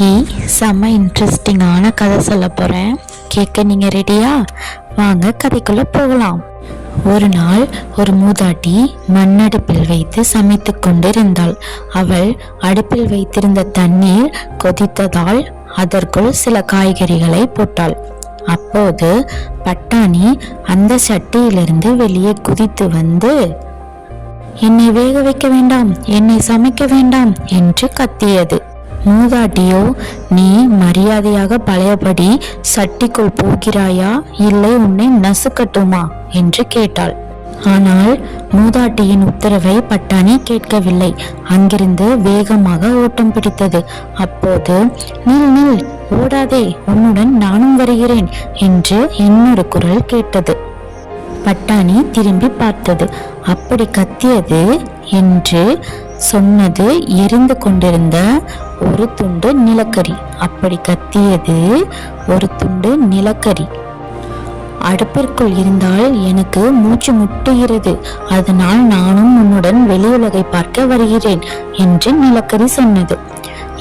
இன்னைக்கு செம்ம இன்ட்ரெஸ்டிங்கான கதை சொல்ல போகிறேன். கேட்க நீங்கள் ரெடியா? வாங்க கதைக்குள்ளே போகலாம். ஒரு நாள் ஒரு மூதாட்டி மண்ணடுப்பில் வைத்து சமைத்து கொண்டிருந்தாள். அவள் அடுப்பில் வைத்திருந்த தண்ணீர் கொதித்ததால் அதற்குள் சில காய்கறிகளை போட்டாள். அப்போது பட்டாணி அந்த சட்டியிலிருந்து வெளியே குதித்து வந்து, என்னை வேக வைக்க வேண்டாம், என்னை சமைக்க வேண்டாம் என்று கத்தியது. மூதாட்டியோ, நீ மரியாதையாக பழையபடி சட்டிக்குள் போகிறாயா, இல்லை உன்னை நசுக்கட்டுமா என்று கேட்டாள். ஆனால் மூதாட்டியின் உத்தரவை பட்டாணி கேட்கவில்லை. அங்கிருந்து வேகமாக ஓட்டம் பிடித்தது. அப்போது, நில் நில், ஓடாதே, உன்னுடன் நானும் வருகிறேன் என்று இன்னொரு குரல் கேட்டது. பட்டாணி திரும்பி பார்த்தது. அப்படி கத்தியது என்று சொன்னது எரிந்து கொண்டிருந்த ஒரு துண்டு நிலக்கரி. அப்படி கத்தியது ஒரு துண்டு நிலக்கரி. அடுப்பிற்குள் இருந்தால் எனக்கு மூச்சு முட்டுகிறது, அதனால் நானும் உன்னுடன் வெளியுலகை பார்க்க வருகிறேன் என்று நிலக்கரி சொன்னது.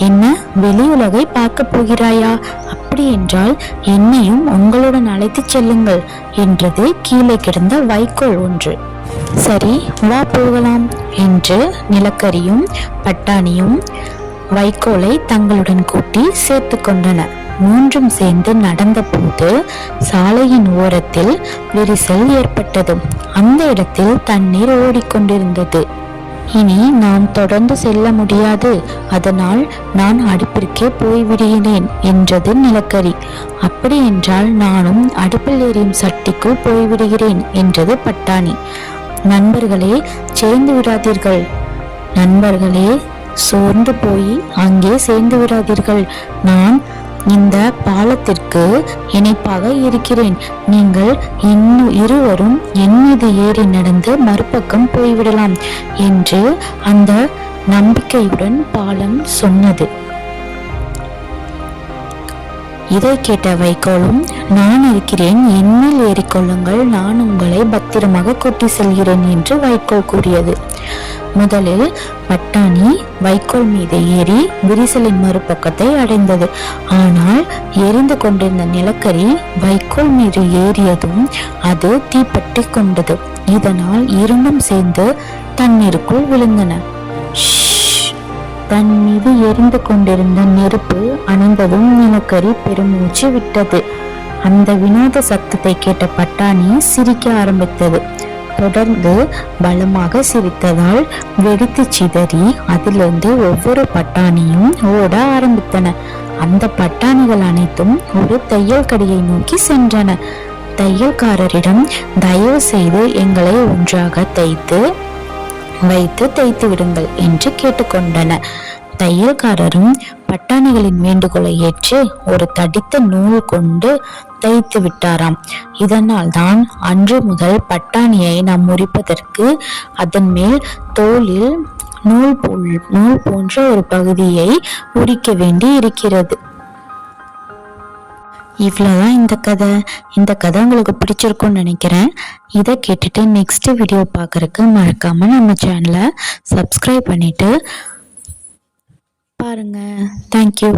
என்ன, வெளியுலகை பார்க்க போகிறாயா? அப்படி என்றால் என்னையும் உங்களுடன் அழைத்து செல்லுங்கள் என்றது கீழே கிடந்த வைக்கோல் ஒன்று. சரி, வா போகலாம் என்று நிலக்கரியும் பட்டாணியும் வைக்கோலை தங்களுடன் கூட்டி சேர்த்து கொண்டன. மூன்றும் சேர்ந்து நடந்த போது சாலையின் ஓரத்தில் விரிசல் ஏற்பட்டது. அந்த இடத்தில் தண்ணீர் ஓடிக்கொண்டிருந்தது. இனி நாம் தொடர்ந்து செல்ல முடியாது, அதனால் நான் அடுப்பிற்கே போய்விடுகிறேன் என்றது நிலக்கரி. அப்படி என்றால் நானும் அடுப்பில் எரியும் சட்டிக்குள் போய்விடுகிறேன் என்றது பட்டாணி. நண்பர்களே, சேர்ந்து விடாதீர்கள், நண்பர்களே, சோர்ந்து போய் அங்கே சேர்ந்து விடாதீர்கள். நான் இந்த பாலத்திற்கு இணைப்பாக இருக்கிறேன். நீங்கள் இருவரும் என் மீது ஏறி நடந்து மறுபக்கம் போய்விடலாம் என்று அந்த நம்பிக்கையுடன் பாலம் சொன்னது. இதை கேட்ட வைக்கோலும், நான் இருக்கிறேன், என்னில் ஏறிக்கொள்ளுங்கள், நான் உங்களை பத்திரமாக கூட்டி செல்கிறேன் என்று வைக்கோல் கூறியது. முதலில் பட்டாணி வைக்கோல் மீது ஏறி விரிசலின் மறுபக்கத்தை அடைந்தது. ஆனால் எரிந்து கொண்டிருந்த நிலக்கரி வைக்கோல் மீது ஏறியதும் அது தீப்பற்றி கொண்டது. இதனால் இரண்டும் சேர்ந்து தண்ணீருக்குள் விழுந்தன. தன் மீது எரிந்து கொண்டிருந்த நெருப்பு அணைந்ததும் நிலக்கரி பெருமூச்சு விட்டது. அந்த வினோத சத்தத்தை கேட்ட பட்டாணி சிரிக்க ஆரம்பித்தது. தொடர்ந்து பலமாக சிரித்ததால் வெடித்து சிதறி அதிலிருந்து ஒவ்வொரு பட்டாணியும் ஓட ஆரம்பித்தன. அந்த பட்டாணிகள் அனைத்தும் ஒரு தையல் கடையை நோக்கி சென்றன. தையல்காரரிடம், தயவு செய்து எங்களை ஒன்றாக தைத்து விடுங்கள் என்று கேட்டுக்கொண்டன. தையல்காரரும் பட்டாணிகளின் வேண்டுகோளை ஏற்று ஒரு தடித்த நூல் கொண்டு தைத்து விட்டாராம். இதனால் தான் அன்று முதல் பட்டாணியை நாம் முறிப்பதற்கு அதன் மேல் தோலில் நூல் போன்ற ஒரு பகுதியை உரிக்க வேண்டி இருக்கிறது. இவ்வளவுதான் இந்த கதை உங்களுக்கு பிடிச்சிருக்கும்னு நினைக்கிறேன். இதை கேட்டுட்டு நெக்ஸ்ட் வீடியோ பார்க்கறதுக்கு மறக்காம நம்ம சேனலை சப்ஸ்கிரைப் பண்ணிட்டு பாருங்க. தேங்க்யூ.